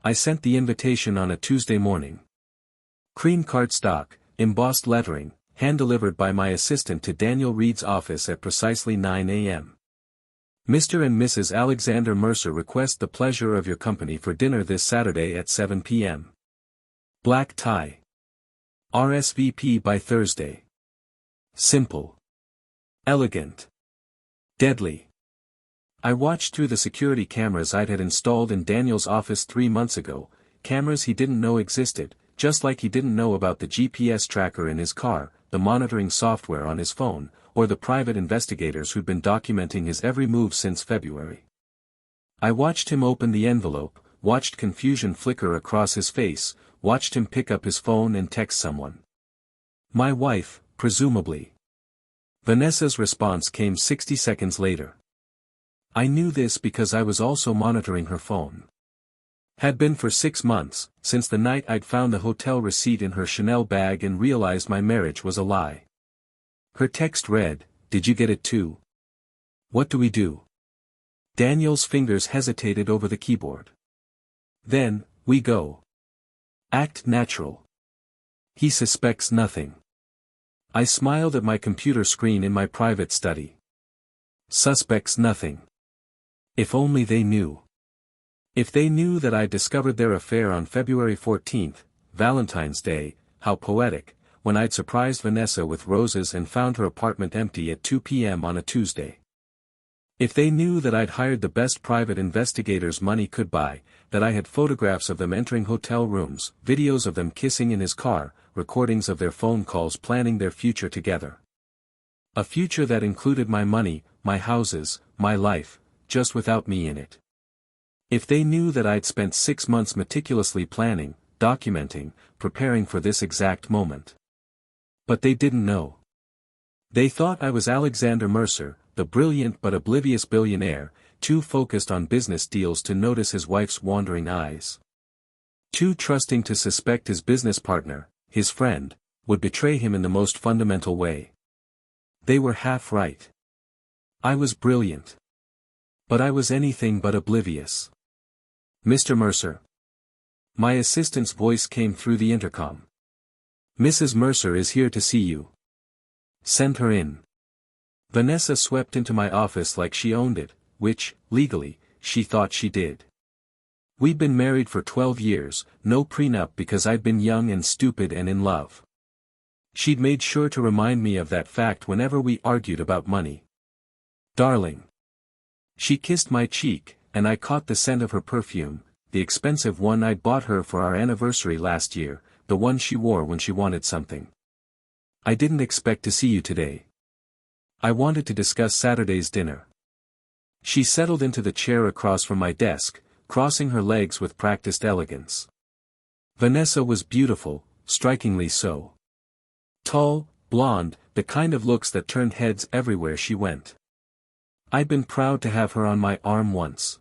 I sent the invitation on a Tuesday morning. Cream cardstock, embossed lettering, hand-delivered by my assistant to Daniel Reed's office at precisely 9 a.m. Mr. and Mrs. Alexander Mercer request the pleasure of your company for dinner this Saturday at 7 p.m. Black tie. RSVP by Thursday. Simple. Elegant. Deadly. I watched through the security cameras I'd had installed in Daniel's office 3 months ago, cameras he didn't know existed, just like he didn't know about the GPS tracker in his car, the monitoring software on his phone, or the private investigators who'd been documenting his every move since February. I watched him open the envelope, watched confusion flicker across his face, watched him pick up his phone and text someone. My wife, presumably. Vanessa's response came 60 seconds later. I knew this because I was also monitoring her phone. Had been for 6 months, since the night I'd found the hotel receipt in her Chanel bag and realized my marriage was a lie. Her text read, "Did you get it too? What do we do?" Daniel's fingers hesitated over the keyboard. Then, we go. Act natural. He suspects nothing. I smiled at my computer screen in my private study. Suspects nothing. If only they knew. If they knew that I discovered their affair on February 14th, Valentine's Day, how poetic, when I'd surprised Vanessa with roses and found her apartment empty at 2 p.m. on a Tuesday. If they knew that I'd hired the best private investigators money could buy, that I had photographs of them entering hotel rooms, videos of them kissing in his car, recordings of their phone calls planning their future together. A future that included my money, my houses, my life, just without me in it. If they knew that I'd spent 6 months meticulously planning, documenting, preparing for this exact moment. But they didn't know. They thought I was Alexander Mercer, the brilliant but oblivious billionaire, too focused on business deals to notice his wife's wandering eyes. Too trusting to suspect his business partner, his friend, would betray him in the most fundamental way. They were half right. I was brilliant. But I was anything but oblivious. Mr. Mercer. My assistant's voice came through the intercom. Mrs. Mercer is here to see you. Send her in. Vanessa swept into my office like she owned it, which, legally, she thought she did. We'd been married for 12 years, no prenup because I'd been young and stupid and in love. She'd made sure to remind me of that fact whenever we argued about money. Darling. She kissed my cheek, and I caught the scent of her perfume, the expensive one I'd bought her for our anniversary last year, the one she wore when she wanted something. I didn't expect to see you today. I wanted to discuss Saturday's dinner. She settled into the chair across from my desk, crossing her legs with practiced elegance. Vanessa was beautiful, strikingly so. Tall, blonde, the kind of looks that turned heads everywhere she went. I'd been proud to have her on my arm once.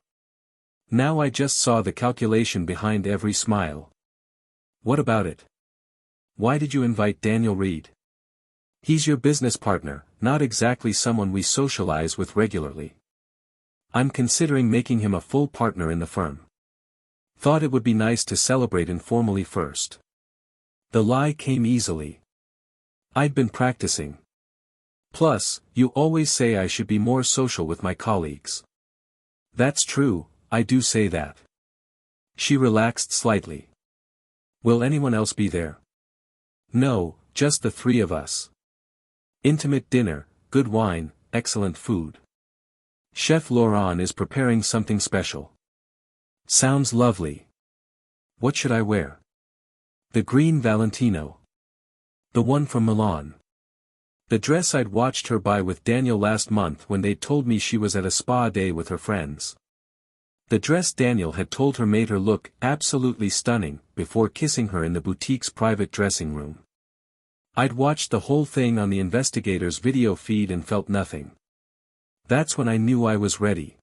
Now I just saw the calculation behind every smile. What about it? Why did you invite Daniel Reed? He's your business partner, not exactly someone we socialize with regularly. I'm considering making him a full partner in the firm. Thought it would be nice to celebrate informally first. The lie came easily. I'd been practicing. Plus, you always say I should be more social with my colleagues. That's true, I do say that. She relaxed slightly. Will anyone else be there? No, just the 3 of us. Intimate dinner, good wine, excellent food. Chef Laurent is preparing something special. Sounds lovely. What should I wear? The green Valentino. The one from Milan. The dress I'd watched her buy with Daniel last month when they'd told me she was at a spa day with her friends. The dress Daniel had told her made her look absolutely stunning, before kissing her in the boutique's private dressing room. I'd watched the whole thing on the investigator's video feed and felt nothing. That's when I knew I was ready.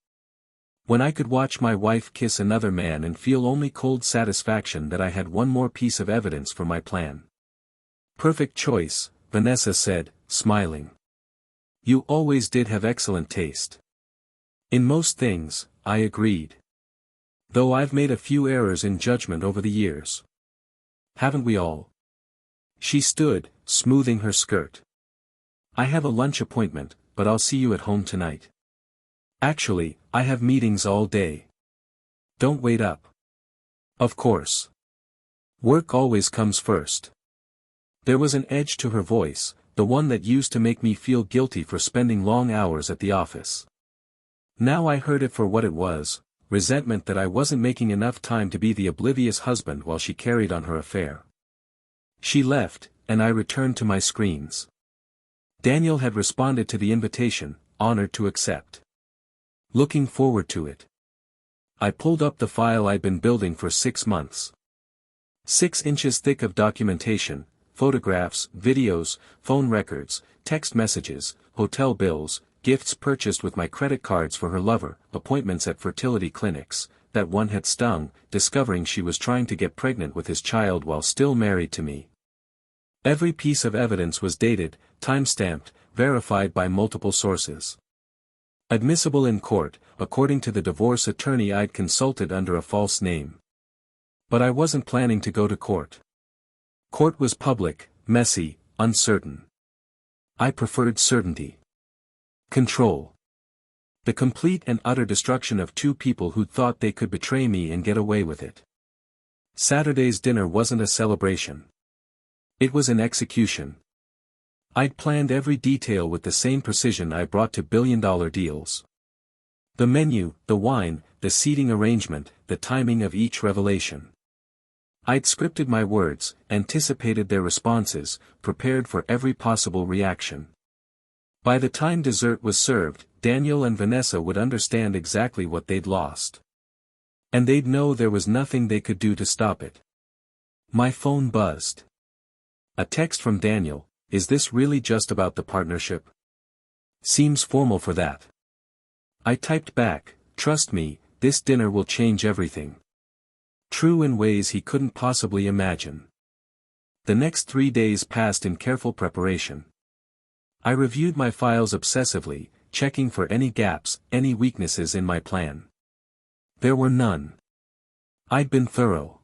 When I could watch my wife kiss another man and feel only cold satisfaction that I had one more piece of evidence for my plan. Perfect choice, Vanessa said, smiling. You always did have excellent taste. In most things, I agreed. Though I've made a few errors in judgment over the years. Haven't we all? She stood, smoothing her skirt. I have a lunch appointment, but I'll see you at home tonight. Actually, I have meetings all day. Don't wait up. Of course. Work always comes first. There was an edge to her voice, the one that used to make me feel guilty for spending long hours at the office. Now I heard it for what it was, resentment that I wasn't making enough time to be the oblivious husband while she carried on her affair. She left, and I returned to my screens. Daniel had responded to the invitation, honored to accept. Looking forward to it. I pulled up the file I'd been building for 6 months. 6 inches thick of documentation, photographs, videos, phone records, text messages, hotel bills, gifts purchased with my credit cards for her lover, appointments at fertility clinics, that one had stung, discovering she was trying to get pregnant with his child while still married to me. Every piece of evidence was dated, time-stamped, verified by multiple sources. Admissible in court, according to the divorce attorney I'd consulted under a false name. But I wasn't planning to go to court. Court was public, messy, uncertain. I preferred certainty. Control. The complete and utter destruction of 2 people who thought they could betray me and get away with it. Saturday's dinner wasn't a celebration. It was an execution. I'd planned every detail with the same precision I brought to billion-dollar deals. The menu, the wine, the seating arrangement, the timing of each revelation. I'd scripted my words, anticipated their responses, prepared for every possible reaction. By the time dessert was served, Daniel and Vanessa would understand exactly what they'd lost. And they'd know there was nothing they could do to stop it. My phone buzzed. A text from Daniel: "Is this really just about the partnership? Seems formal for that." I typed back, "Trust me, this dinner will change everything." True in ways he couldn't possibly imagine. The next 3 days passed in careful preparation. I reviewed my files obsessively, checking for any gaps, any weaknesses in my plan. There were none. I'd been thorough.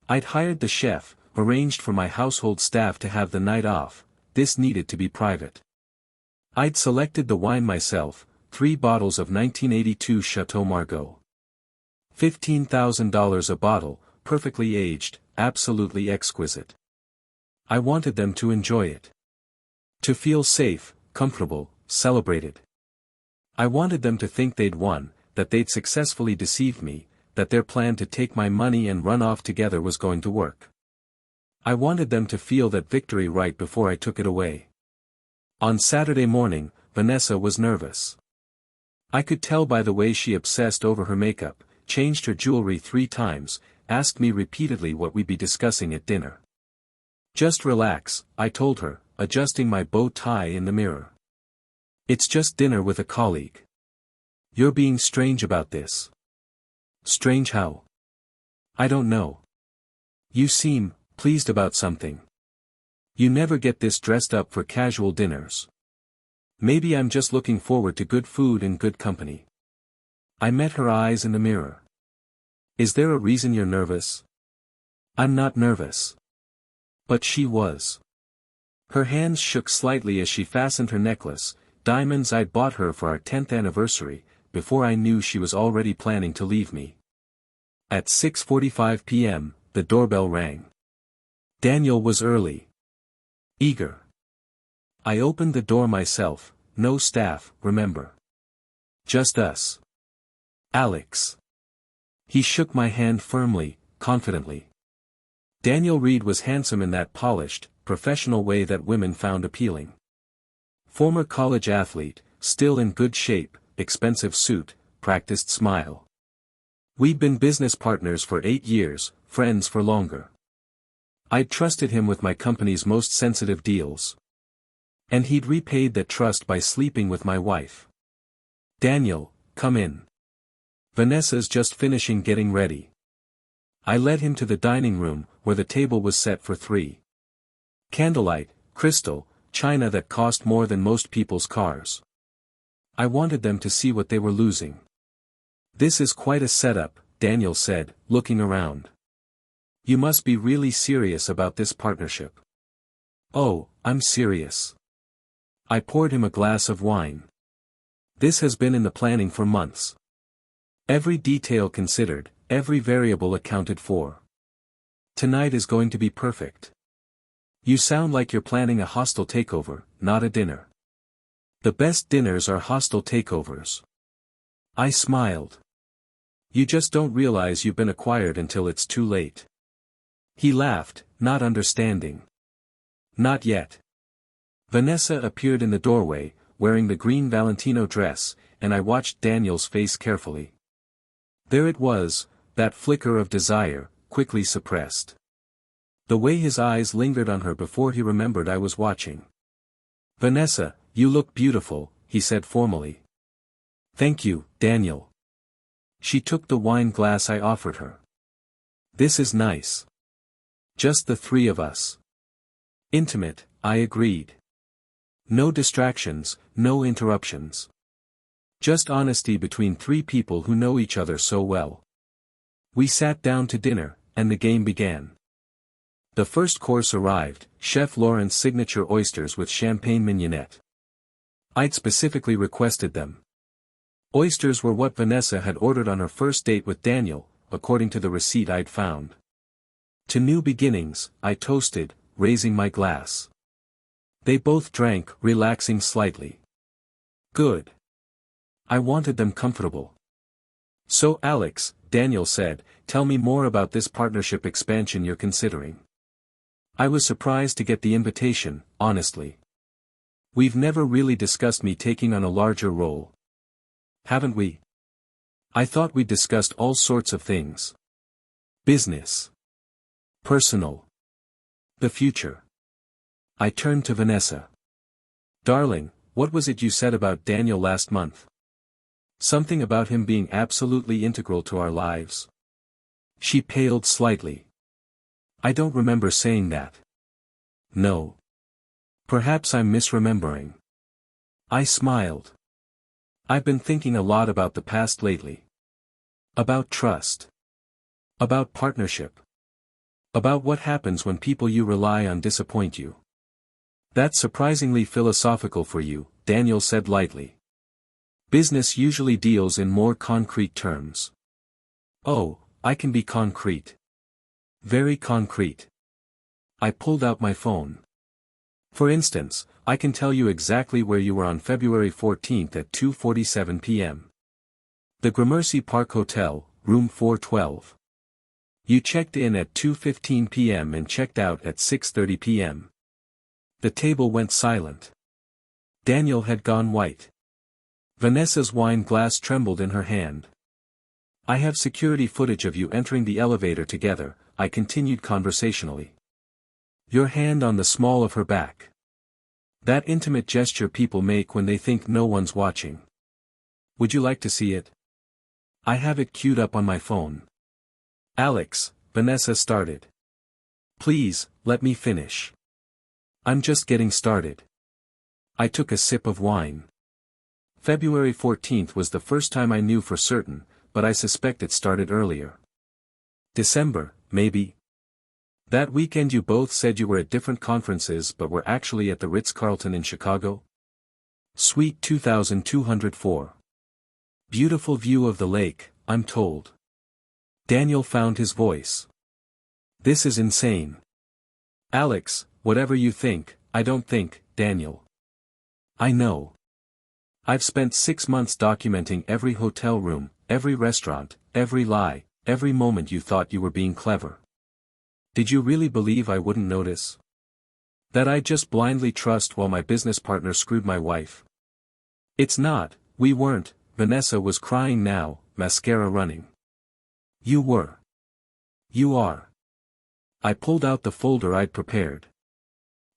I'd hired the chef, arranged for my household staff to have the night off. This needed to be private. I'd selected the wine myself, 3 bottles of 1982 Chateau Margaux. $15,000 a bottle, perfectly aged, absolutely exquisite. I wanted them to enjoy it. To feel safe, comfortable, celebrated. I wanted them to think they'd won, that they'd successfully deceived me, that their plan to take my money and run off together was going to work. I wanted them to feel that victory right before I took it away. On Saturday morning, Vanessa was nervous. I could tell by the way she obsessed over her makeup, changed her jewelry 3 times, asked me repeatedly what we'd be discussing at dinner. Just relax, I told her, adjusting my bow tie in the mirror. It's just dinner with a colleague. You're being strange about this. Strange how? I don't know. You seem pleased about something. You never get this dressed up for casual dinners. Maybe I'm just looking forward to good food and good company. I met her eyes in the mirror. Is there a reason you're nervous? I'm not nervous. But she was. Her hands shook slightly as she fastened her necklace, diamonds I'd bought her for our 10th anniversary, before I knew she was already planning to leave me. At 6:45 p.m., the doorbell rang. Daniel was early. Eager. I opened the door myself, no staff, remember. Just us. Alex. He shook my hand firmly, confidently. Daniel Reed was handsome in that polished, professional way that women found appealing. Former college athlete, still in good shape, expensive suit, practiced smile. We'd been business partners for 8 years, friends for longer. I'd trusted him with my company's most sensitive deals. And he'd repaid that trust by sleeping with my wife. Daniel, come in. Vanessa's just finishing getting ready. I led him to the dining room, where the table was set for 3. Candlelight, crystal, china that cost more than most people's cars. I wanted them to see what they were losing. This is quite a setup, Daniel said, looking around. You must be really serious about this partnership. Oh, I'm serious. I poured him a glass of wine. This has been in the planning for months. Every detail considered, every variable accounted for. Tonight is going to be perfect. You sound like you're planning a hostile takeover, not a dinner. The best dinners are hostile takeovers. I smiled. You just don't realize you've been acquired until it's too late. He laughed, not understanding. Not yet. Vanessa appeared in the doorway, wearing the green Valentino dress, and I watched Daniel's face carefully. There it was, that flicker of desire, quickly suppressed. The way his eyes lingered on her before he remembered I was watching. Vanessa, you look beautiful, he said formally. Thank you, Daniel. She took the wine glass I offered her. This is nice. Just the three of us. Intimate, I agreed. No distractions, no interruptions. Just honesty between three people who know each other so well. We sat down to dinner, and the game began. The first course arrived, Chef Laurent's signature oysters with champagne mignonette. I'd specifically requested them. Oysters were what Vanessa had ordered on her first date with Daniel, according to the receipt I'd found. To new beginnings, I toasted, raising my glass. They both drank, relaxing slightly. Good. I wanted them comfortable. So Alex, Daniel said, tell me more about this partnership expansion you're considering. I was surprised to get the invitation, honestly. We've never really discussed me taking on a larger role. Haven't we? I thought we discussed all sorts of things. Business. Personal. The future. I turned to Vanessa. Darling, what was it you said about Daniel last month? Something about him being absolutely integral to our lives. She paled slightly. I don't remember saying that. No. Perhaps I'm misremembering. I smiled. I've been thinking a lot about the past lately. About trust. About partnership. About what happens when people you rely on disappoint you. That's surprisingly philosophical for you, Daniel said lightly. Business usually deals in more concrete terms. Oh, I can be concrete. Very concrete. I pulled out my phone. For instance, I can tell you exactly where you were on February 14th at 2:47 p.m. The Gramercy Park Hotel, room 412. You checked in at 2:15 p.m. and checked out at 6:30 p.m. The table went silent. Daniel had gone white. Vanessa's wine glass trembled in her hand. I have security footage of you entering the elevator together, I continued conversationally. Your hand on the small of her back. That intimate gesture people make when they think no one's watching. Would you like to see it? I have it queued up on my phone. Alex, Vanessa started. Please, let me finish. I'm just getting started. I took a sip of wine. February 14th was the first time I knew for certain, but I suspect it started earlier. December, maybe. That weekend you both said you were at different conferences but were actually at the Ritz-Carlton in Chicago? Suite 2204. Beautiful view of the lake, I'm told. Daniel found his voice. This is insane. Alex, whatever you think, I don't think, Daniel. I know. I've spent 6 months documenting every hotel room, every restaurant, every lie, every moment you thought you were being clever. Did you really believe I wouldn't notice? That I'd just blindly trust while my business partner screwed my wife? It's not, we weren't, Vanessa was crying now, mascara running. You were. You are. I pulled out the folder I'd prepared.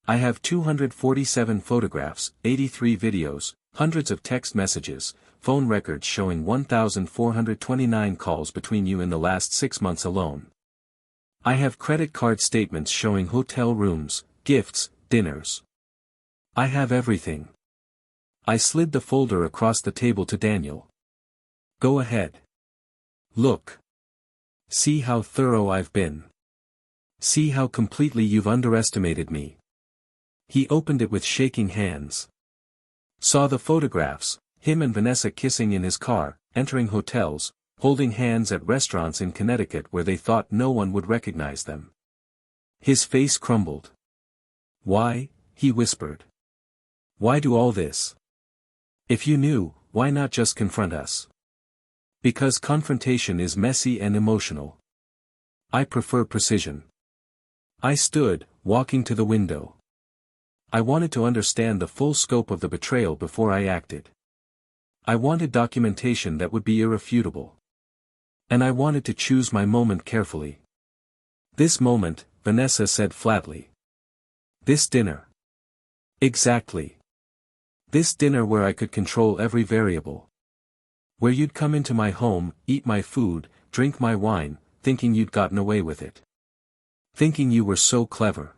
I have 247 photographs, 83 videos, hundreds of text messages, phone records showing 1,429 calls between you in the last 6 months alone. I have credit card statements showing hotel rooms, gifts, dinners. I have everything. I slid the folder across the table to Daniel. Go ahead. Look. See how thorough I've been. See how completely you've underestimated me. He opened it with shaking hands. Saw the photographs, him and Vanessa kissing in his car, entering hotels, holding hands at restaurants in Connecticut where they thought no one would recognize them. His face crumbled. Why, he whispered. Why do all this? If you knew, why not just confront us? Because confrontation is messy and emotional. I prefer precision. I stood, walking to the window. I wanted to understand the full scope of the betrayal before I acted. I wanted documentation that would be irrefutable. And I wanted to choose my moment carefully. This moment, Vanessa said flatly. This dinner. Exactly. This dinner where I could control every variable. Where you'd come into my home, eat my food, drink my wine, thinking you'd gotten away with it. Thinking you were so clever.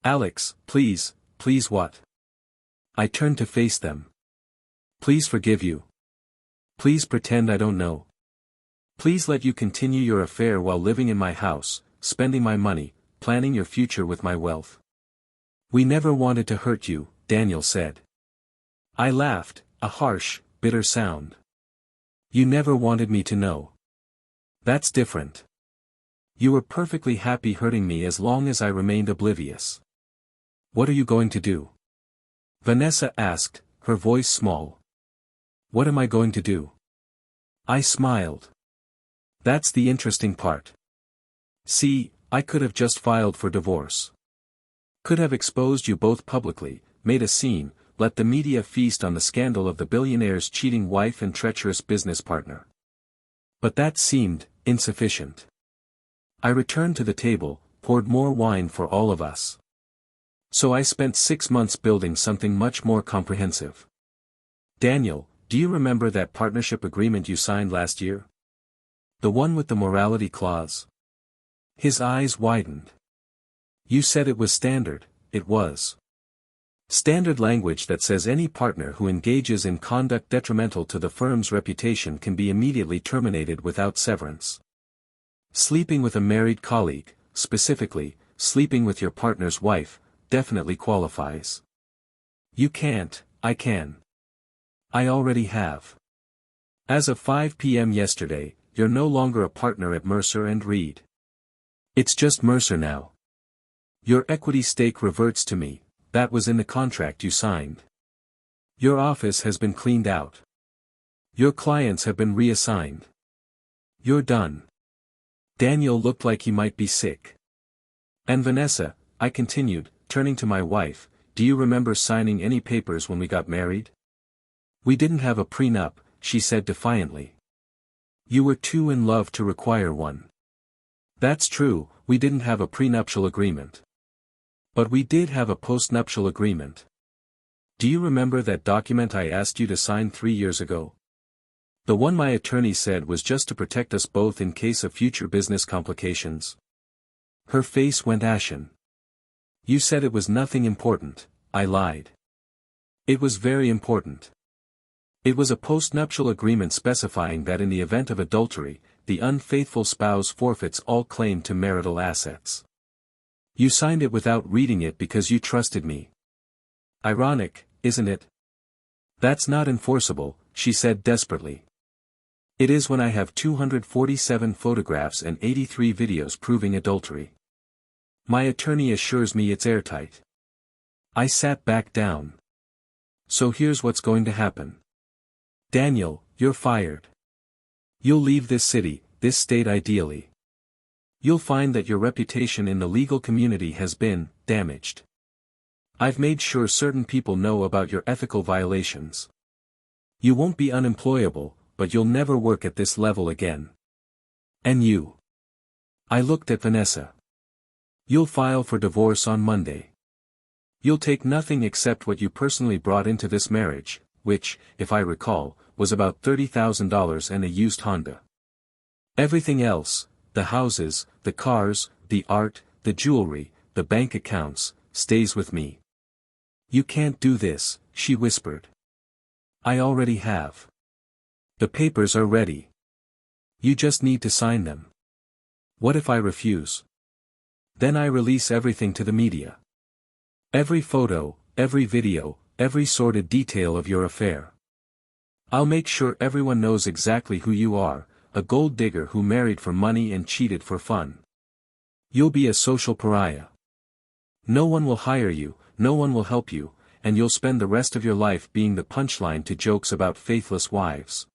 Alex, please what? I turned to face them. Please forgive you. Please pretend I don't know. Please let you continue your affair while living in my house, spending my money, planning your future with my wealth. We never wanted to hurt you, Daniel said. I laughed, a harsh, bitter sound. You never wanted me to know. That's different. You were perfectly happy hurting me as long as I remained oblivious. What are you going to do? Vanessa asked, her voice small. What am I going to do? I smiled. That's the interesting part. See, I could have just filed for divorce. Could have exposed you both publicly, made a scene, let the media feast on the scandal of the billionaire's cheating wife and treacherous business partner. But that seemed insufficient. I returned to the table, poured more wine for all of us. So I spent 6 months building something much more comprehensive. Daniel, do you remember that partnership agreement you signed last year? The one with the morality clause? His eyes widened. You said it was standard, it was. Standard language that says any partner who engages in conduct detrimental to the firm's reputation can be immediately terminated without severance. Sleeping with a married colleague, specifically, sleeping with your partner's wife, definitely qualifies. You can't, I can. I already have. As of 5 p.m. yesterday, you're no longer a partner at Mercer and Reed. It's just Mercer now. Your equity stake reverts to me, that was in the contract you signed. Your office has been cleaned out. Your clients have been reassigned. You're done. Daniel looked like he might be sick. And Vanessa, I continued, turning to my wife, do you remember signing any papers when we got married? We didn't have a prenup, she said defiantly. You were too in love to require one. That's true, we didn't have a prenuptial agreement. But we did have a postnuptial agreement. Do you remember that document I asked you to sign 3 years ago? The one my attorney said was just to protect us both in case of future business complications. Her face went ashen. You said it was nothing important, I lied. It was very important. It was a postnuptial agreement specifying that in the event of adultery, the unfaithful spouse forfeits all claim to marital assets. You signed it without reading it because you trusted me. Ironic, isn't it? That's not enforceable, she said desperately. It is when I have 247 photographs and 83 videos proving adultery. My attorney assures me it's airtight. I sat back down. So here's what's going to happen. Daniel, you're fired. You'll leave this city, this state ideally. You'll find that your reputation in the legal community has been damaged. I've made sure certain people know about your ethical violations. You won't be unemployable, but you'll never work at this level again. And you. I looked at Vanessa. You'll file for divorce on Monday. You'll take nothing except what you personally brought into this marriage, which, if I recall, was about $30,000 and a used Honda. Everything else, the houses, the cars, the art, the jewelry, the bank accounts, stays with me. You can't do this, she whispered. I already have. The papers are ready. You just need to sign them. What if I refuse? Then I release everything to the media. Every photo, every video, every sordid detail of your affair. I'll make sure everyone knows exactly who you are, a gold digger who married for money and cheated for fun. You'll be a social pariah. No one will hire you, no one will help you, and you'll spend the rest of your life being the punchline to jokes about faithless wives.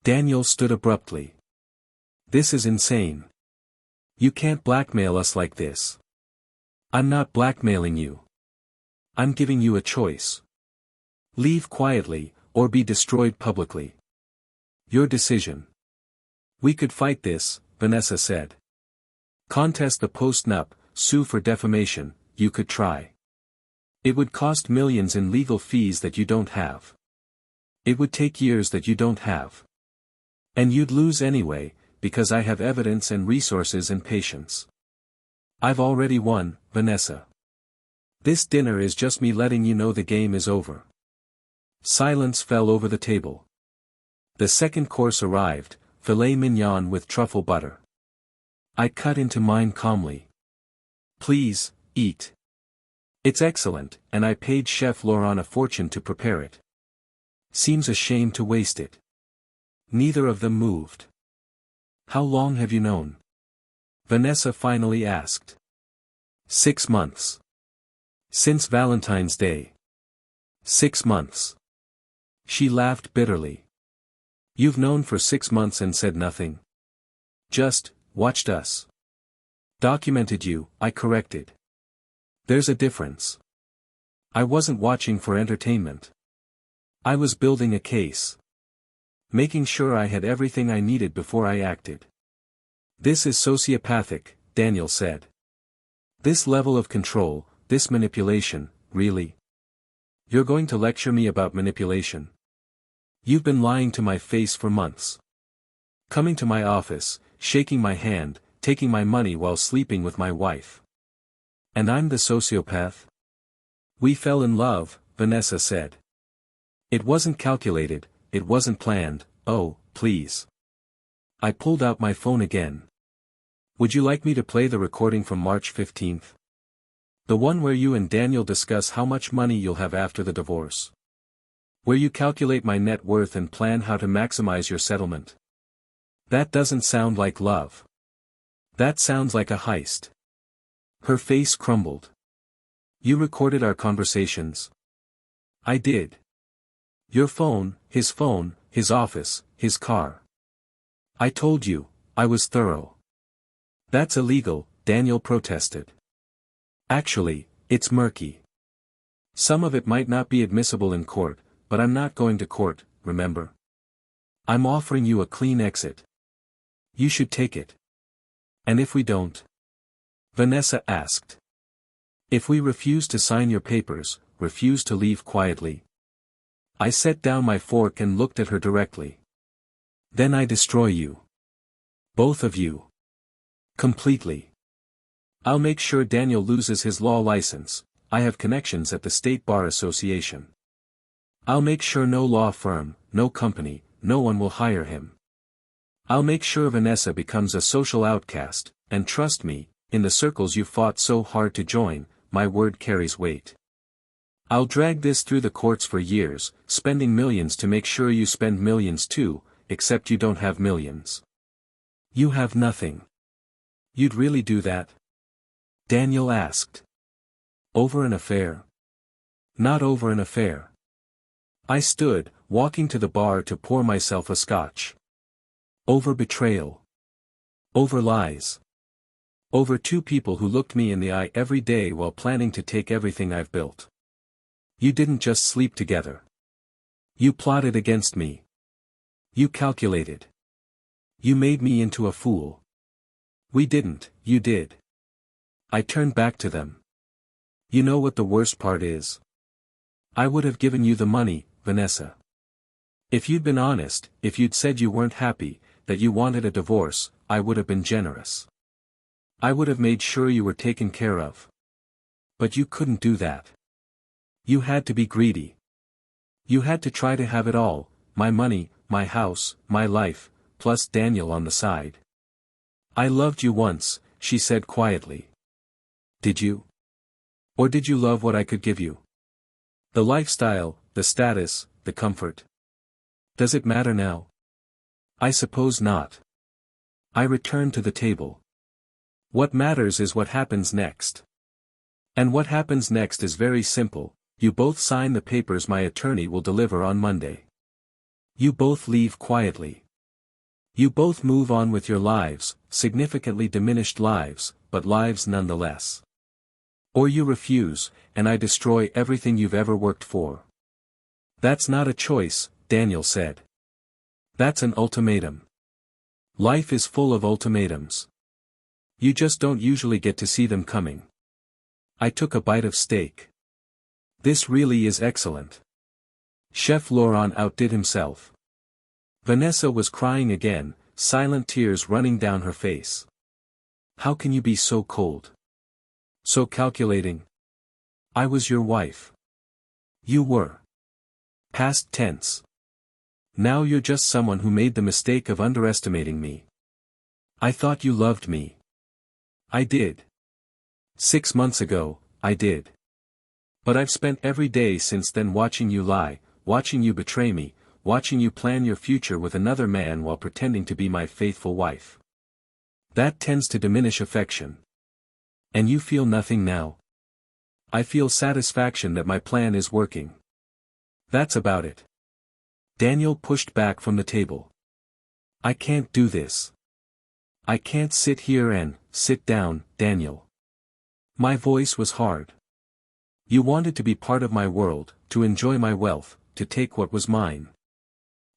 Daniel stood abruptly. This is insane. You can't blackmail us like this. I'm not blackmailing you. I'm giving you a choice. Leave quietly, or be destroyed publicly. Your decision. We could fight this, Vanessa said. Contest the post-nup, sue for defamation, you could try. It would cost millions in legal fees that you don't have. It would take years that you don't have. And you'd lose anyway, because I have evidence and resources and patience. I've already won, Vanessa. This dinner is just me letting you know the game is over. Silence fell over the table. The second course arrived, filet mignon with truffle butter. I cut into mine calmly. Please, eat. It's excellent, and I paid Chef Laurent a fortune to prepare it. Seems a shame to waste it. Neither of them moved. How long have you known? Vanessa finally asked. 6 months. Since Valentine's Day. 6 months. She laughed bitterly. You've known for 6 months and said nothing. Just, watched us. Documented you, I corrected. There's a difference. I wasn't watching for entertainment. I was building a case. Making sure I had everything I needed before I acted. This is sociopathic, Daniel said. This level of control, this manipulation, really? You're going to lecture me about manipulation? You've been lying to my face for months. Coming to my office, shaking my hand, taking my money while sleeping with my wife. And I'm the sociopath? We fell in love, Vanessa said. It wasn't calculated, it wasn't planned, oh, please. I pulled out my phone again. Would you like me to play the recording from March 15th? The one where you and Daniel discuss how much money you'll have after the divorce. Where you calculate my net worth and plan how to maximize your settlement. That doesn't sound like love. That sounds like a heist. Her face crumbled. You recorded our conversations. I did. Your phone, his office, his car. I told you, I was thorough. That's illegal, Daniel protested. Actually, it's murky. Some of it might not be admissible in court, but I'm not going to court, remember? I'm offering you a clean exit. You should take it. And if we don't? Vanessa asked. If we refuse to sign your papers, refuse to leave quietly. I set down my fork and looked at her directly. Then I destroy you. Both of you. Completely. I'll make sure Daniel loses his law license. I have connections at the State Bar Association. I'll make sure no law firm, no company, no one will hire him. I'll make sure Vanessa becomes a social outcast, and trust me, in the circles you fought so hard to join, my word carries weight. I'll drag this through the courts for years, spending millions to make sure you spend millions too, except you don't have millions. You have nothing. You'd really do that? Daniel asked. Over an affair? Not over an affair. I stood, walking to the bar to pour myself a scotch. Over betrayal. Over lies. Over 2 people who looked me in the eye every day while planning to take everything I've built. You didn't just sleep together. You plotted against me. You calculated. You made me into a fool. We didn't, you did. I turned back to them. You know what the worst part is? I would have given you the money, Vanessa. If you'd been honest, if you'd said you weren't happy, that you wanted a divorce, I would have been generous. I would have made sure you were taken care of. But you couldn't do that. You had to be greedy. You had to try to have it all, my money, my house, my life, plus Daniel on the side. I loved you once, she said quietly. Did you? Or did you love what I could give you? The lifestyle, the status, the comfort. Does it matter now? I suppose not. I returned to the table. What matters is what happens next. And what happens next is very simple. You both sign the papers my attorney will deliver on Monday. You both leave quietly. You both move on with your lives, significantly diminished lives, but lives nonetheless. Or you refuse, and I destroy everything you've ever worked for. That's not a choice, Daniel said. That's an ultimatum. Life is full of ultimatums. You just don't usually get to see them coming. I took a bite of steak. This really is excellent. Chef Laurent outdid himself. Vanessa was crying again, silent tears running down her face. How can you be so cold? So calculating? I was your wife. You were. Past tense. Now you're just someone who made the mistake of underestimating me. I thought you loved me. I did. 6 months ago, I did. But I've spent every day since then watching you lie, watching you betray me, watching you plan your future with another man while pretending to be my faithful wife. That tends to diminish affection. And you feel nothing now? I feel satisfaction that my plan is working. That's about it. Daniel pushed back from the table. I can't do this. I can't sit here and, sit down, Daniel. My voice was hard. You wanted to be part of my world, to enjoy my wealth, to take what was mine.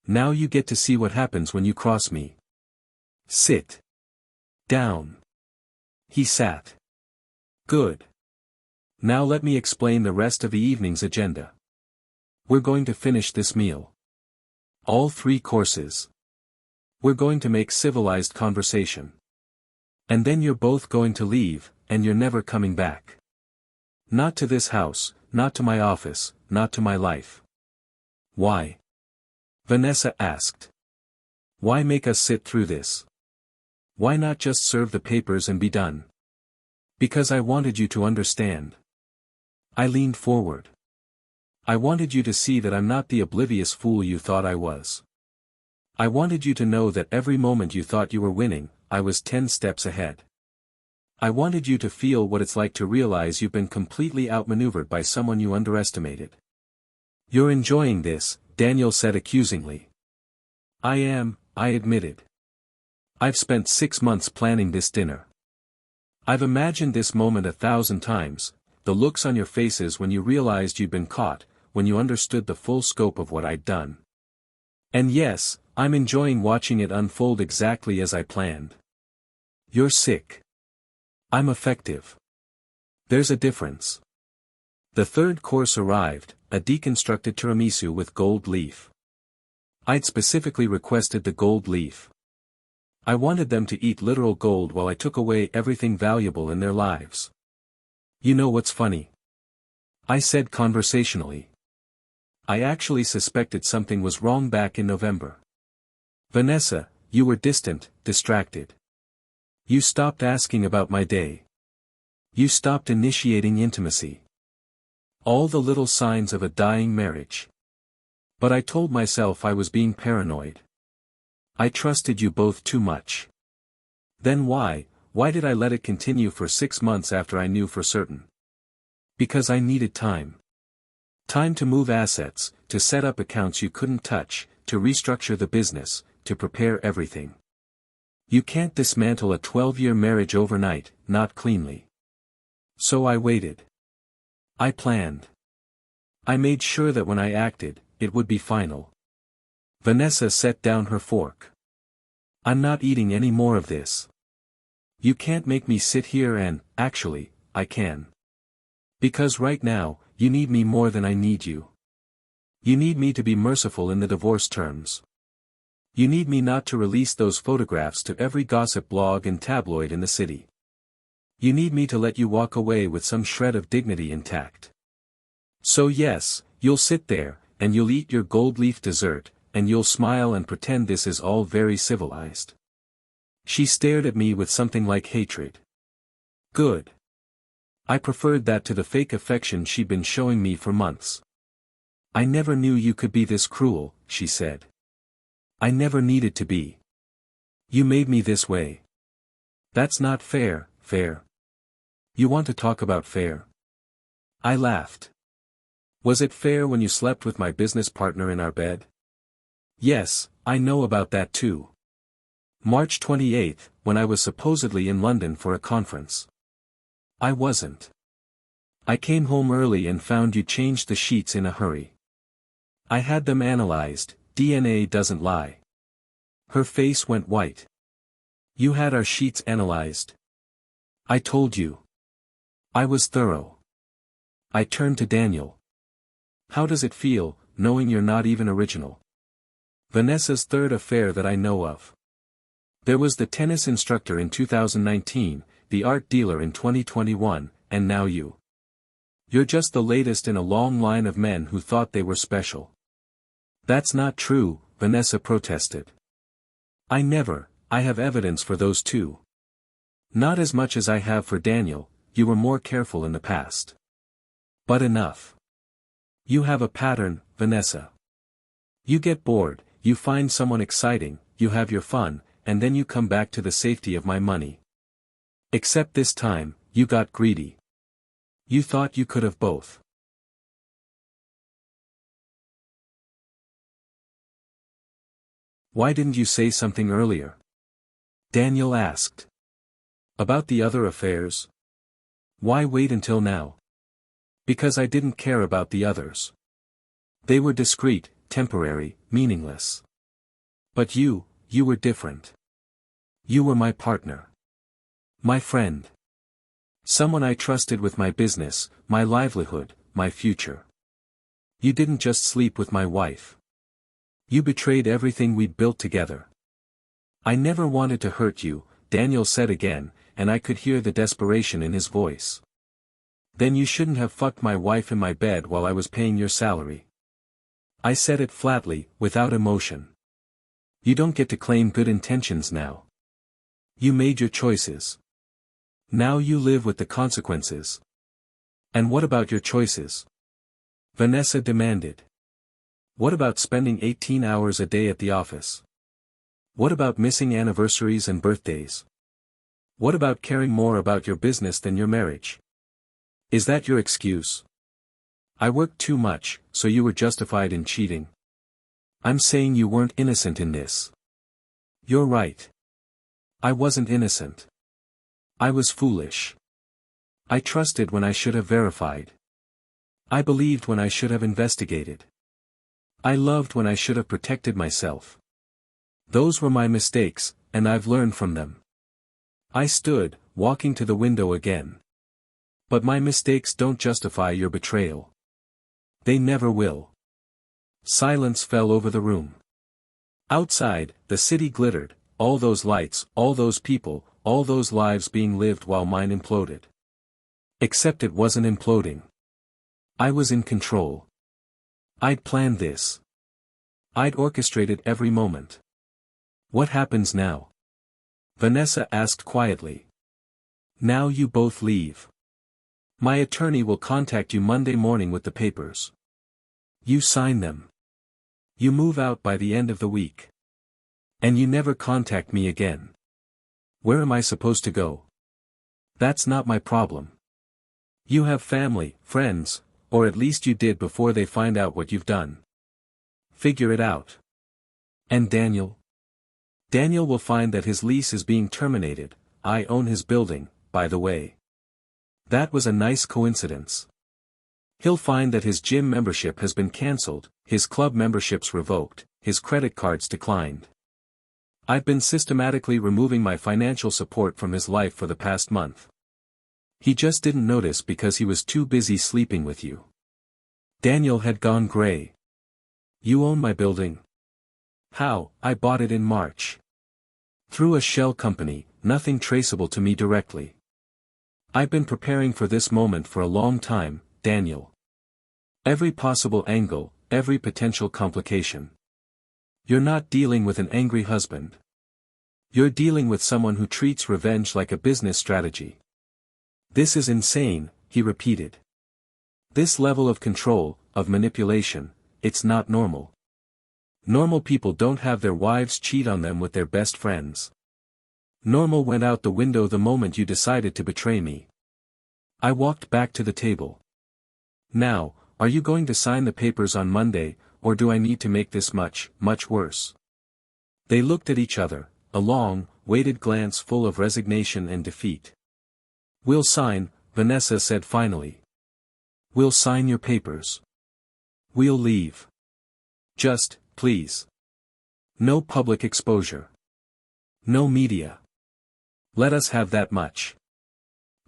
Now you get to see what happens when you cross me. Sit down. He sat. Good. Now let me explain the rest of the evening's agenda. We're going to finish this meal. All 3 courses. We're going to make civilized conversation. And then you're both going to leave, and you're never coming back. Not to this house, not to my office, not to my life. Why? Vanessa asked. Why make us sit through this? Why not just serve the papers and be done? Because I wanted you to understand. I leaned forward. I wanted you to see that I'm not the oblivious fool you thought I was. I wanted you to know that every moment you thought you were winning, I was 10 steps ahead. I wanted you to feel what it's like to realize you've been completely outmaneuvered by someone you underestimated. You're enjoying this, Daniel said accusingly. I am, I admitted. I've spent 6 months planning this dinner. I've imagined this moment 1,000 times, the looks on your faces when you realized you'd been caught, when you understood the full scope of what I'd done. And yes, I'm enjoying watching it unfold exactly as I planned. You're sick. I'm effective. There's a difference. The 3rd course arrived, a deconstructed tiramisu with gold leaf. I'd specifically requested the gold leaf. I wanted them to eat literal gold while I took away everything valuable in their lives. You know what's funny? I said conversationally. I actually suspected something was wrong back in November. Vanessa, you were distant, distracted. You stopped asking about my day. You stopped initiating intimacy. All the little signs of a dying marriage. But I told myself I was being paranoid. I trusted you both too much. Then why did I let it continue for 6 months after I knew for certain? Because I needed time. Time to move assets, to set up accounts you couldn't touch, to restructure the business, to prepare everything. You can't dismantle a 12-year marriage overnight, not cleanly. So I waited. I planned. I made sure that when I acted, it would be final. Vanessa set down her fork. I'm not eating any more of this. You can't make me sit here and, actually, I can. Because right now, you need me more than I need you. You need me to be merciful in the divorce terms. You need me not to release those photographs to every gossip blog and tabloid in the city. You need me to let you walk away with some shred of dignity intact. So yes, you'll sit there, and you'll eat your gold leaf dessert, and you'll smile and pretend this is all very civilized. She stared at me with something like hatred. Good. I preferred that to the fake affection she'd been showing me for months. I never knew you could be this cruel, she said. I never needed to be. You made me this way. That's not fair, fair. You want to talk about fair? I laughed. Was it fair when you slept with my business partner in our bed? Yes, I know about that too. March 28, when I was supposedly in London for a conference. I wasn't. I came home early and found you changed the sheets in a hurry. I had them analyzed, DNA doesn't lie. Her face went white. You had our sheets analyzed. I told you. I was thorough. I turned to Daniel. How does it feel, knowing you're not even original? Vanessa's third affair that I know of. There was the tennis instructor in 2019, the art dealer in 2021, and now you. You're just the latest in a long line of men who thought they were special. That's not true, Vanessa protested. I have evidence for those too. Not as much as I have for Daniel, you were more careful in the past. But enough. You have a pattern, Vanessa. You get bored, you find someone exciting, you have your fun, and then you come back to the safety of my money. Except this time, you got greedy. You thought you could have both. Why didn't you say something earlier? Daniel asked. About the other affairs? Why wait until now? Because I didn't care about the others. They were discreet, temporary, meaningless. But you were different. You were my partner. My friend. Someone I trusted with my business, my livelihood, my future. You didn't just sleep with my wife. You betrayed everything we'd built together. I never wanted to hurt you, Daniel said again, and I could hear the desperation in his voice. Then you shouldn't have fucked my wife in my bed while I was paying your salary. I said it flatly, without emotion. You don't get to claim good intentions now. You made your choices. Now you live with the consequences. And what about your choices? Vanessa demanded. What about spending 18 hours a day at the office? What about missing anniversaries and birthdays? What about caring more about your business than your marriage? Is that your excuse? I worked too much, so you were justified in cheating. I'm saying you weren't innocent in this. You're right. I wasn't innocent. I was foolish. I trusted when I should have verified. I believed when I should have investigated. I loved when I should have protected myself. Those were my mistakes, and I've learned from them. I stood, walking to the window again. But my mistakes don't justify your betrayal. They never will. Silence fell over the room. Outside, the city glittered, all those lights, all those people, all those lives being lived while mine imploded. Except it wasn't imploding. I was in control. I'd planned this. I'd orchestrated every moment. What happens now? Vanessa asked quietly. Now you both leave. My attorney will contact you Monday morning with the papers. You sign them. You move out by the end of the week. And you never contact me again. Where am I supposed to go? That's not my problem. You have family, friends, or at least you did before they find out what you've done. Figure it out. And Daniel? Daniel will find that his lease is being terminated. I own his building, by the way. That was a nice coincidence. He'll find that his gym membership has been cancelled, his club memberships revoked, his credit cards declined. I've been systematically removing my financial support from his life for the past month. He just didn't notice because he was too busy sleeping with you. Daniel had gone gray. You own my building? How? I bought it in March. Through a shell company, nothing traceable to me directly. I've been preparing for this moment for a long time, Daniel. Every possible angle, every potential complication. You're not dealing with an angry husband. You're dealing with someone who treats revenge like a business strategy. This is insane, he repeated. This level of control, of manipulation, it's not normal. Normal people don't have their wives cheat on them with their best friends. Normal went out the window the moment you decided to betray me. I walked back to the table. Now, are you going to sign the papers on Monday, or do I need to make this much, much worse? They looked at each other, a long, weighted glance full of resignation and defeat. We'll sign, Vanessa said finally. We'll sign your papers. We'll leave. Just, please. No public exposure. No media. Let us have that much.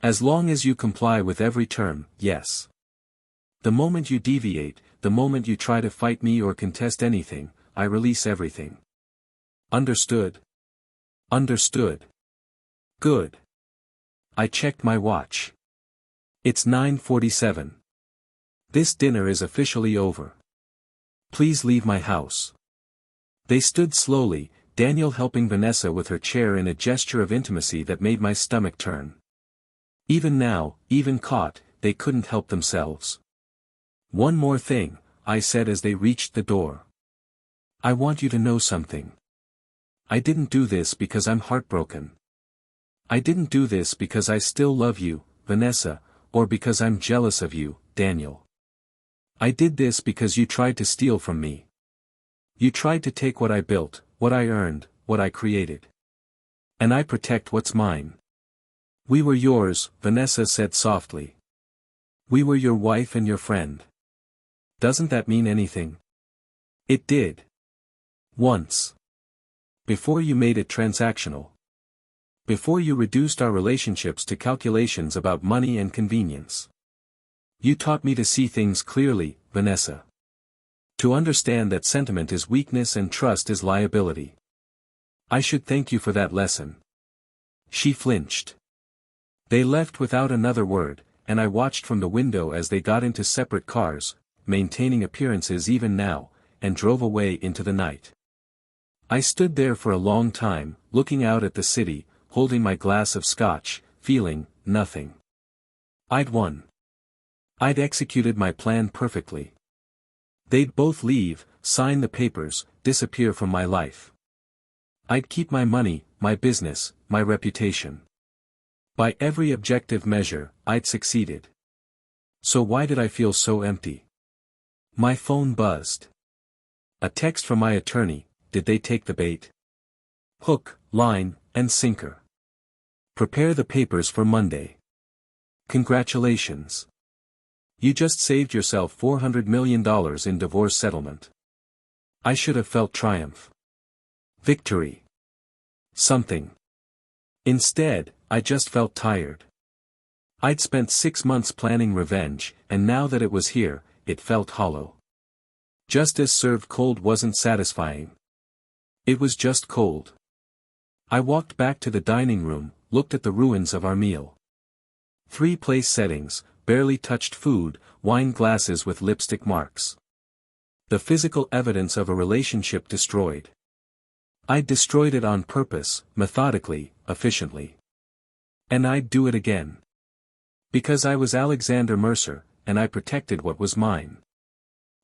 As long as you comply with every term, yes. The moment you deviate, the moment you try to fight me or contest anything, I release everything. Understood? Understood. Good. I checked my watch. It's 9:47. This dinner is officially over. Please leave my house. They stood slowly, Daniel helping Vanessa with her chair in a gesture of intimacy that made my stomach turn. Even now, even caught, they couldn't help themselves. One more thing, I said as they reached the door. I want you to know something. I didn't do this because I'm heartbroken. I didn't do this because I still love you, Vanessa, or because I'm jealous of you, Daniel. I did this because you tried to steal from me. You tried to take what I built, what I earned, what I created. And I protect what's mine. We were yours, Vanessa said softly. We were your wife and your friend. Doesn't that mean anything? It did. Once. Before you made it transactional. Before you reduced our relationships to calculations about money and convenience. You taught me to see things clearly, Vanessa. To understand that sentiment is weakness and trust is liability. I should thank you for that lesson. She flinched. They left without another word, and I watched from the window as they got into separate cars, maintaining appearances even now, and drove away into the night. I stood there for a long time, looking out at the city, holding my glass of scotch, feeling nothing. I'd won. I'd executed my plan perfectly. They'd both leave, sign the papers, disappear from my life. I'd keep my money, my business, my reputation. By every objective measure, I'd succeeded. So why did I feel so empty? My phone buzzed. A text from my attorney. Did they take the bait? Hook, line, and sinker. Prepare the papers for Monday. Congratulations. You just saved yourself $400 million in divorce settlement. I should have felt triumph. Victory. Something. Instead, I just felt tired. I'd spent 6 months planning revenge, and now that it was here, it felt hollow. Justice served cold wasn't satisfying. It was just cold. I walked back to the dining room, looked at the ruins of our meal. 3 place settings, barely touched food, wine glasses with lipstick marks. The physical evidence of a relationship destroyed. I'd destroyed it on purpose, methodically, efficiently. And I'd do it again. Because I was Alexander Mercer, and I protected what was mine.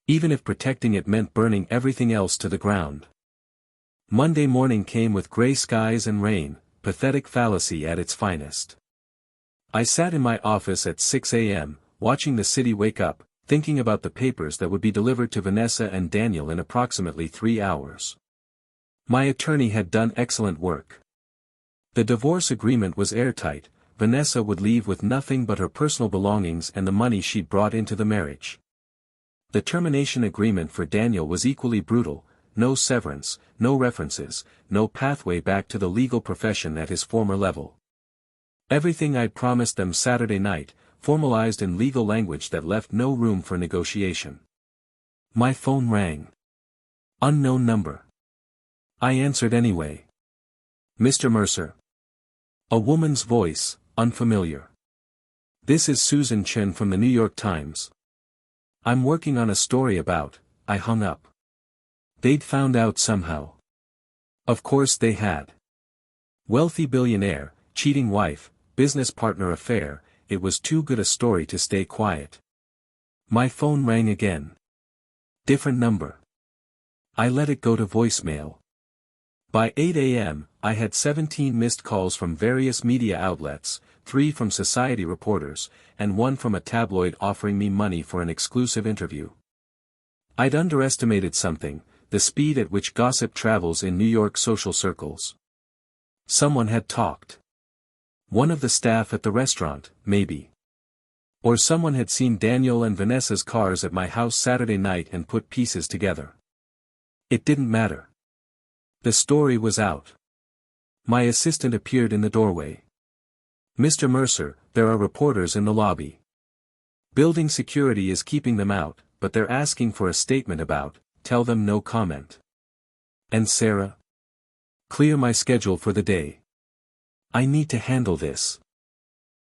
Even if protecting it meant burning everything else to the ground. Monday morning came with gray skies and rain, pathetic fallacy at its finest. I sat in my office at 6 a.m., watching the city wake up, thinking about the papers that would be delivered to Vanessa and Daniel in approximately 3 hours. My attorney had done excellent work. The divorce agreement was airtight. Vanessa would leave with nothing but her personal belongings and the money she'd brought into the marriage. The termination agreement for Daniel was equally brutal. No severance, no references, no pathway back to the legal profession at his former level. Everything I'd promised them Saturday night, formalized in legal language that left no room for negotiation. My phone rang. Unknown number. I answered anyway. Mr. Mercer. A woman's voice, unfamiliar. This is Susan Chen from the New York Times. I'm working on a story about. I hung up. They'd found out somehow. Of course they had. Wealthy billionaire, cheating wife, business partner affair, it was too good a story to stay quiet. My phone rang again. Different number. I let it go to voicemail. By 8 a.m., I had 17 missed calls from various media outlets, 3 from society reporters, and 1 from a tabloid offering me money for an exclusive interview. I'd underestimated something, the speed at which gossip travels in New York social circles. Someone had talked. One of the staff at the restaurant, maybe. Or someone had seen Daniel and Vanessa's cars at my house Saturday night and put pieces together. It didn't matter. The story was out. My assistant appeared in the doorway. "Mr. Mercer, there are reporters in the lobby. Building security is keeping them out, but they're asking for a statement about, tell them no comment." "And Sarah?" "Clear my schedule for the day. I need to handle this."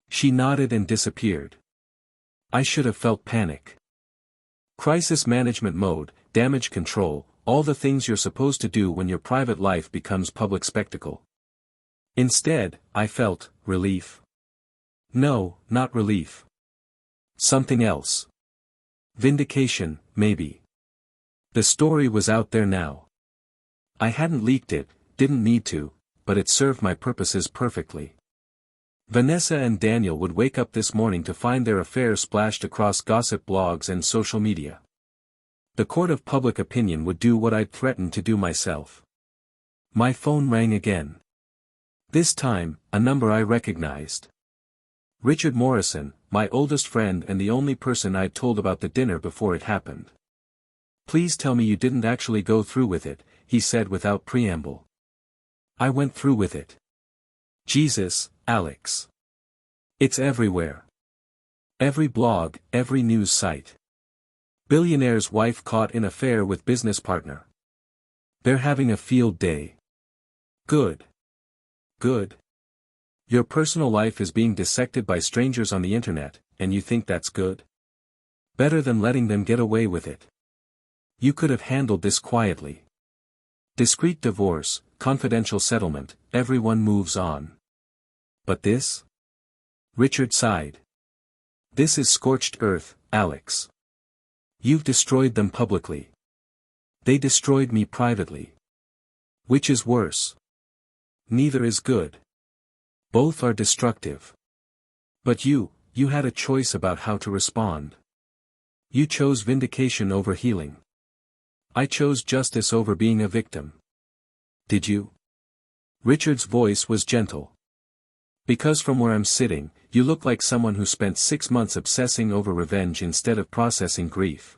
She nodded and disappeared. I should have felt panic. Crisis management mode, damage control, all the things you're supposed to do when your private life becomes public spectacle. Instead, I felt relief. No, not relief. Something else. Vindication, maybe. The story was out there now. I hadn't leaked it, didn't need to, but it served my purposes perfectly. Vanessa and Daniel would wake up this morning to find their affair splashed across gossip blogs and social media. The court of public opinion would do what I'd threatened to do myself. My phone rang again. This time, a number I recognized. Richard Morrison, my oldest friend and the only person I'd told about the dinner before it happened. "Please tell me you didn't actually go through with it," he said without preamble. "I went through with it." "Jesus, Alex. It's everywhere. Every blog, every news site. Billionaire's wife caught in affair with business partner. They're having a field day. Good. Good. Your personal life is being dissected by strangers on the internet, and you think that's good? Better than letting them get away with it. You could have handled this quietly. Discreet divorce, confidential settlement, everyone moves on. But this? Richard sighed. This is scorched earth, Alex. You've destroyed them publicly. They destroyed me privately. Which is worse? Neither is good. Both are destructive. But you had a choice about how to respond. You chose vindication over healing. I chose justice over being a victim. Did you? Richard's voice was gentle. Because from where I'm sitting, you look like someone who spent 6 months obsessing over revenge instead of processing grief.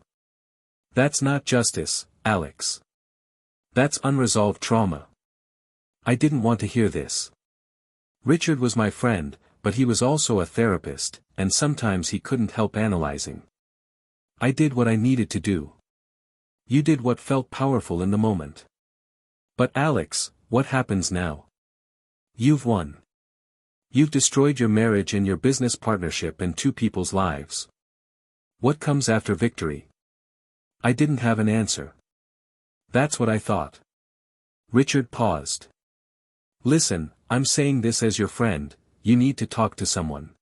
That's not justice, Alex. That's unresolved trauma. I didn't want to hear this. Richard was my friend, but he was also a therapist, and sometimes he couldn't help analyzing. I did what I needed to do. You did what felt powerful in the moment. But Alex, what happens now? You've won. You've destroyed your marriage and your business partnership and 2 people's lives. What comes after victory? I didn't have an answer. That's what I thought. Richard paused. Listen, I'm saying this as your friend, you need to talk to someone.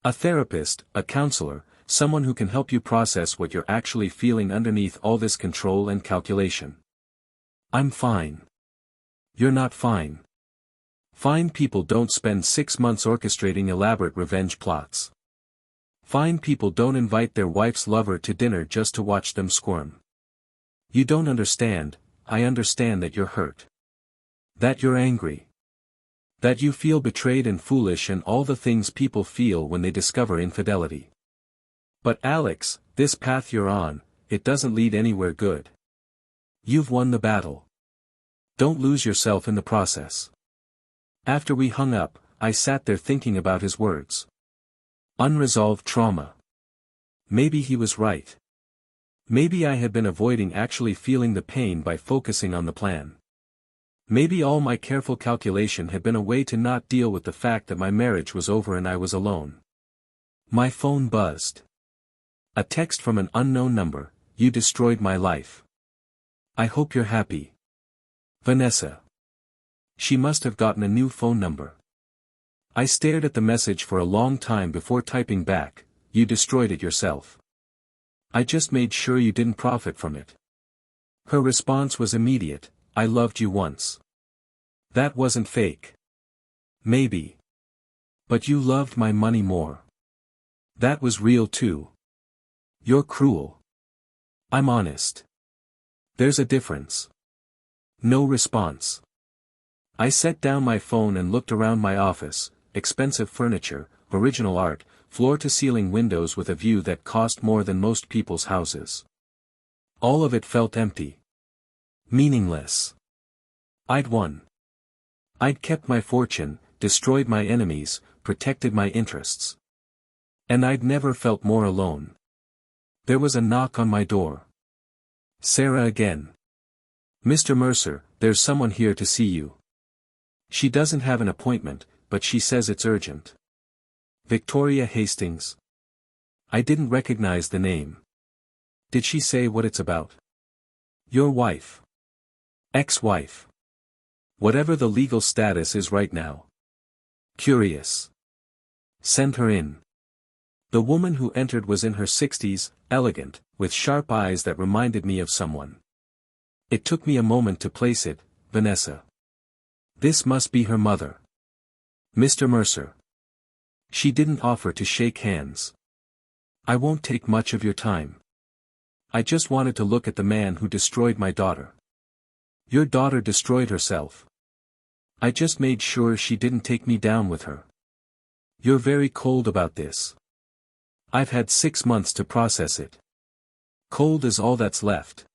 A therapist, a counselor, someone who can help you process what you're actually feeling underneath all this control and calculation. I'm fine. You're not fine. Fine people don't spend 6 months orchestrating elaborate revenge plots. Fine people don't invite their wife's lover to dinner just to watch them squirm. You don't understand, I understand that you're hurt. That you're angry. That you feel betrayed and foolish and all the things people feel when they discover infidelity. But Alex, this path you're on, it doesn't lead anywhere good. You've won the battle. Don't lose yourself in the process. After we hung up, I sat there thinking about his words. Unresolved trauma. Maybe he was right. Maybe I had been avoiding actually feeling the pain by focusing on the plan. Maybe all my careful calculation had been a way to not deal with the fact that my marriage was over and I was alone. My phone buzzed. A text from an unknown number, "You destroyed my life. I hope you're happy. Vanessa." She must have gotten a new phone number. I stared at the message for a long time before typing back, "You destroyed it yourself. I just made sure you didn't profit from it." Her response was immediate, "I loved you once. That wasn't fake. Maybe. But you loved my money more. That was real too. You're cruel. I'm honest. There's a difference." No response. I set down my phone and looked around my office, expensive furniture, original art, floor-to-ceiling windows with a view that cost more than most people's houses. All of it felt empty. Meaningless. I'd won. I'd kept my fortune, destroyed my enemies, protected my interests. And I'd never felt more alone. There was a knock on my door. Sarah again. "Mr. Mercer, there's someone here to see you. She doesn't have an appointment, but she says it's urgent." Victoria Hastings. I didn't recognize the name. Did she say what it's about? "Your wife. Ex-wife. Whatever the legal status is right now. Curious. Send her in." The woman who entered was in her 60s, elegant, with sharp eyes that reminded me of someone. It took me a moment to place it, Vanessa. This must be her mother. "Mr. Mercer." She didn't offer to shake hands. "I won't take much of your time. I just wanted to look at the man who destroyed my daughter." "Your daughter destroyed herself. I just made sure she didn't take me down with her." "You're very cold about this." "I've had 6 months to process it. Cold is all that's left."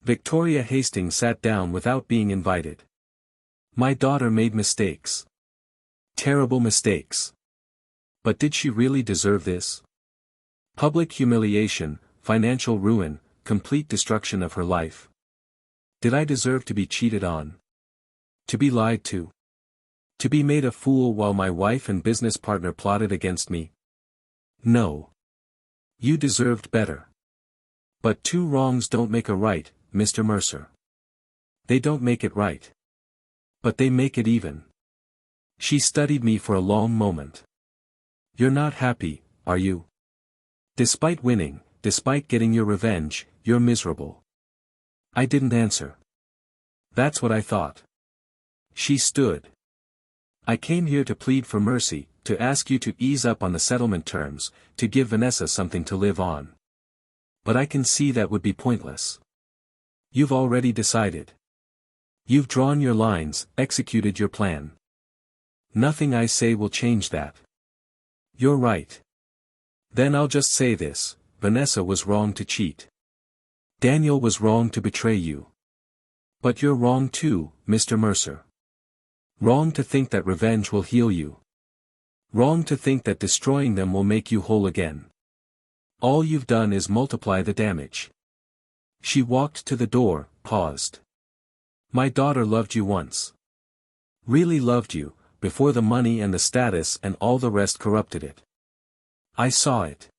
Victoria Hastings sat down without being invited. "My daughter made mistakes. Terrible mistakes. But did she really deserve this? Public humiliation, financial ruin, complete destruction of her life. Did I deserve to be cheated on? To be lied to? To be made a fool while my wife and business partner plotted against me? No. You deserved better. But 2 wrongs don't make a right, Mr. Mercer. They don't make it right. But they make it even." She studied me for a long moment. "You're not happy, are you? Despite winning, despite getting your revenge, you're miserable." I didn't answer. "That's what I thought." She stood. "I came here to plead for mercy, to ask you to ease up on the settlement terms, to give Vanessa something to live on. But I can see that would be pointless. You've already decided. You've drawn your lines, executed your plan. Nothing I say will change that." "You're right. Then I'll just say this, Vanessa was wrong to cheat. Daniel was wrong to betray you. But you're wrong too, Mr. Mercer. Wrong to think that revenge will heal you. Wrong to think that destroying them will make you whole again. All you've done is multiply the damage." She walked to the door, paused. "My daughter loved you once. Really loved you, before the money and the status and all the rest corrupted it. I saw it.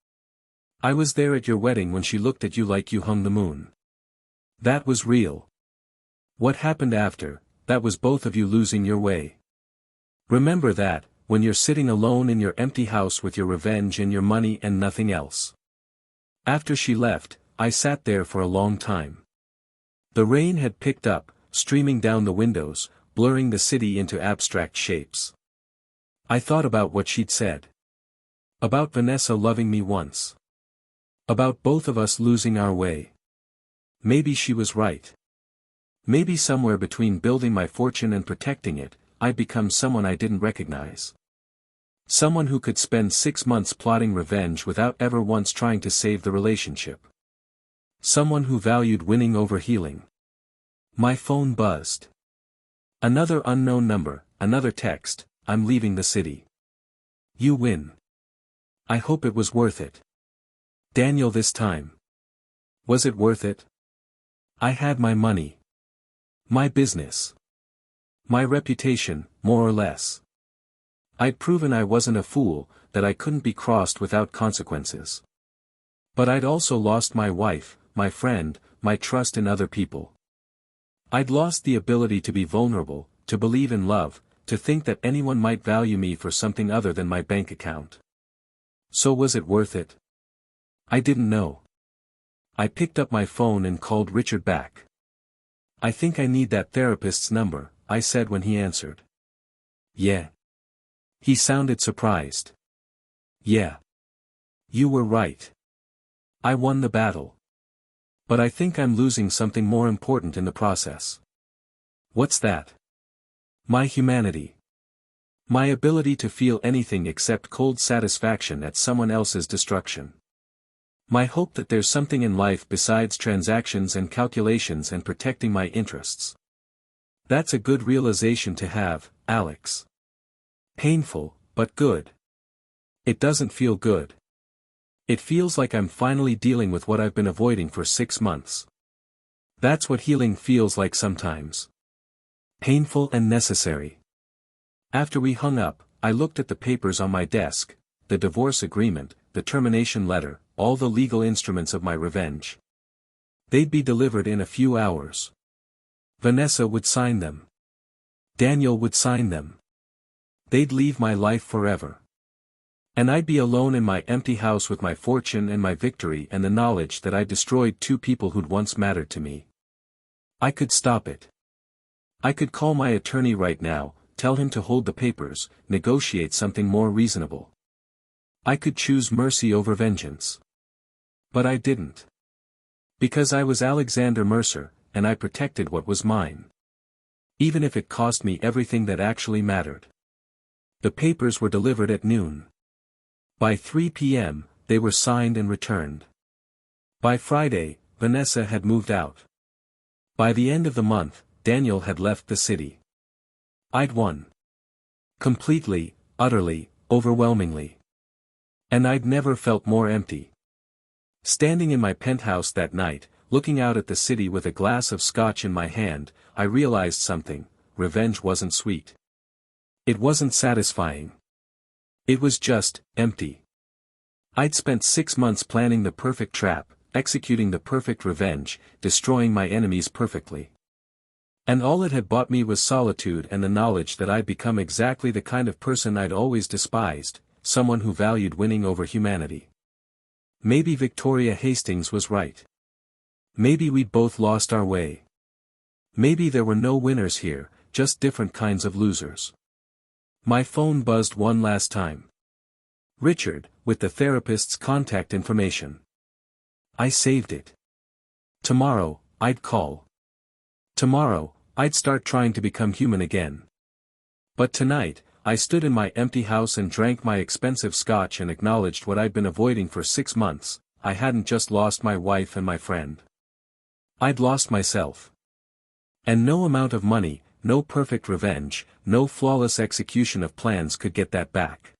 I was there at your wedding when she looked at you like you hung the moon. That was real. What happened after, that was both of you losing your way. Remember that, when you're sitting alone in your empty house with your revenge and your money and nothing else." After she left, I sat there for a long time. The rain had picked up, streaming down the windows, blurring the city into abstract shapes. I thought about what she'd said. About Vanessa loving me once. About both of us losing our way. Maybe she was right. Maybe somewhere between building my fortune and protecting it, I'd become someone I didn't recognize. Someone who could spend 6 months plotting revenge without ever once trying to save the relationship. Someone who valued winning over healing. My phone buzzed. Another unknown number, another text, "I'm leaving the city. You win. I hope it was worth it. Daniel this time. Was it worth it? I had my money. My business. My reputation, more or less. I'd proven I wasn't a fool, that I couldn't be crossed without consequences. But I'd also lost my wife, my friend, my trust in other people. I'd lost the ability to be vulnerable, to believe in love, to think that anyone might value me for something other than my bank account. So was it worth it? I didn't know. I picked up my phone and called Richard back. "I think I need that therapist's number," I said when he answered. "Yeah." He sounded surprised. "Yeah. You were right. I won the battle. But I think I'm losing something more important in the process." "What's that?" "My humanity. My ability to feel anything except cold satisfaction at someone else's destruction. My hope that there's something in life besides transactions and calculations and protecting my interests." That's a good realization to have, Alex. Painful, but good. It doesn't feel good. It feels like I'm finally dealing with what I've been avoiding for 6 months. That's what healing feels like sometimes. Painful and necessary. After we hung up, I looked at the papers on my desk, the divorce agreement, the termination letter, all the legal instruments of my revenge. They'd be delivered in a few hours. Vanessa would sign them. Daniel would sign them. They'd leave my life forever. And I'd be alone in my empty house with my fortune and my victory and the knowledge that I'd destroyed 2 people who'd once mattered to me. I could stop it. I could call my attorney right now, tell him to hold the papers, negotiate something more reasonable. I could choose mercy over vengeance. But I didn't. Because I was Alexander Mercer, and I protected what was mine. Even if it cost me everything that actually mattered. The papers were delivered at noon. By 3 p.m., they were signed and returned. By Friday, Vanessa had moved out. By the end of the month, Daniel had left the city. I'd won. Completely, utterly, overwhelmingly. And I'd never felt more empty. Standing in my penthouse that night, looking out at the city with a glass of scotch in my hand, I realized something: revenge wasn't sweet. It wasn't satisfying. It was just empty. I'd spent 6 months planning the perfect trap, executing the perfect revenge, destroying my enemies perfectly. And all it had bought me was solitude and the knowledge that I'd become exactly the kind of person I'd always despised, someone who valued winning over humanity. Maybe Victoria Hastings was right. Maybe we'd both lost our way. Maybe there were no winners here, just different kinds of losers. My phone buzzed one last time. Richard, with the therapist's contact information. I saved it. Tomorrow, I'd call. Tomorrow, I'd start trying to become human again. But tonight, I stood in my empty house and drank my expensive scotch and acknowledged what I'd been avoiding for 6 months: I hadn't just lost my wife and my friend. I'd lost myself. And no amount of money, no perfect revenge, no flawless execution of plans could get that back.